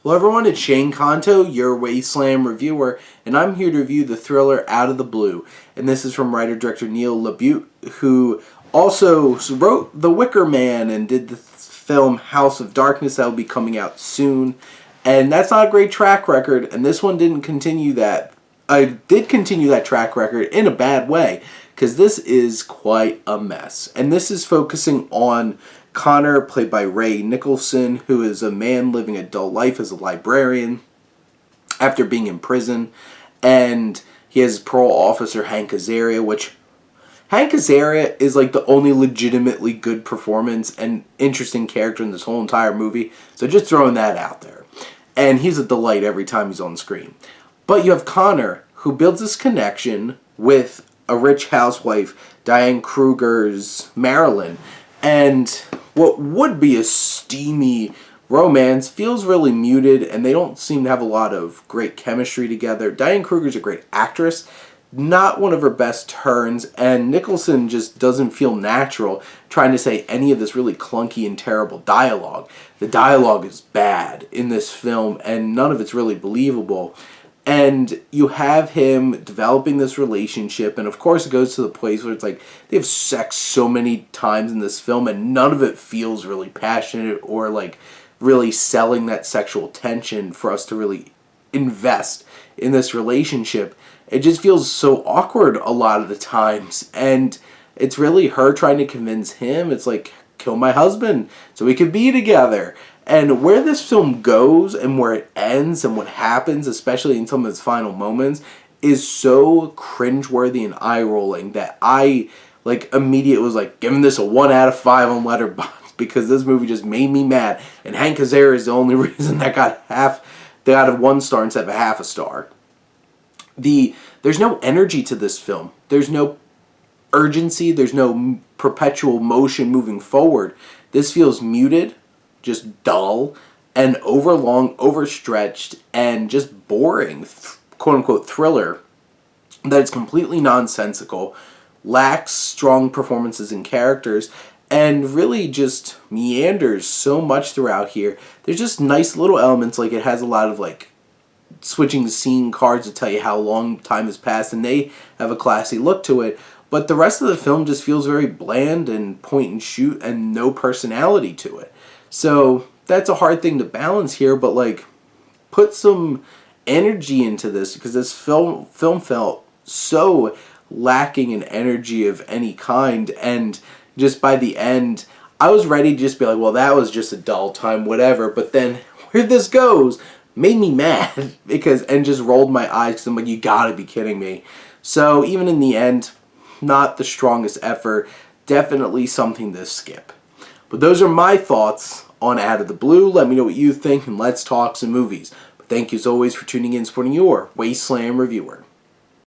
Hello everyone, it's Shane Kanto, your Wasteland reviewer, and I'm here to review the thriller Out of the Blue. And this is from writer-director Neil LaBute, who also wrote The Wicker Man and did the film House of Darkness that will be coming out soon. And that's not a great track record, and this one didn't continue that. I did continue that track record in a bad way, because this is quite a mess. And this is focusing on Connor, played by Ray Nicholson, who is a man living a dull life as a librarian after being in prison. And he has parole officer Hank Azaria, which Hank Azaria is like the only legitimately good performance and interesting character in this whole entire movie. So just throwing that out there. And he's a delight every time he's on screen. But you have Connor, who builds this connection with a rich housewife, Diane Kruger's Marilyn. And what would be a steamy romance feels really muted, and they don't seem to have a lot of great chemistry together. Diane Kruger's a great actress, not one of her best turns, and Nicholson just doesn't feel natural trying to say any of this really clunky and terrible dialogue. The dialogue is bad in this film, and none of it's really believable. And you have him developing this relationship, and of course it goes to the place where it's like they have sex so many times in this film, and none of it feels really passionate or like really selling that sexual tension for us to really invest in this relationship. It just feels so awkward a lot of the times, and it's really her trying to convince him. It's like, kill my husband so we could be together. And where this film goes and where it ends and what happens, especially in some of its final moments, is so cringeworthy and eye-rolling that I immediately was like giving this a 1 out of 5 on Letterboxd, because this movie just made me mad. And Hank Azaria is the only reason that got a 1 star instead of a half a star. There's no energy to this film. There's no urgency. There's no perpetual motion moving forward. This feels muted, just dull, and overlong, overstretched, and just boring, quote-unquote, thriller that is completely nonsensical, lacks strong performances and characters, and really just meanders so much throughout here. There's just nice little elements, like it has a lot of switching scene cards to tell you how long time has passed, and they have a classy look to it. But the rest of the film just feels very bland and point and shoot and no personality to it. So that's a hard thing to balance here, but put some energy into this, because this film felt so lacking in energy of any kind. And just by the end, I was ready to just be like, well, that was just a dull time, whatever. But then where this goes made me mad and just rolled my eyes, because I'm like, you gotta be kidding me. So even in the end, not the strongest effort, definitely something to skip. But those are my thoughts on Out of the Blue. Let me know what you think, and let's talk some movies. But thank you as always for tuning in and supporting your Wasteland reviewer.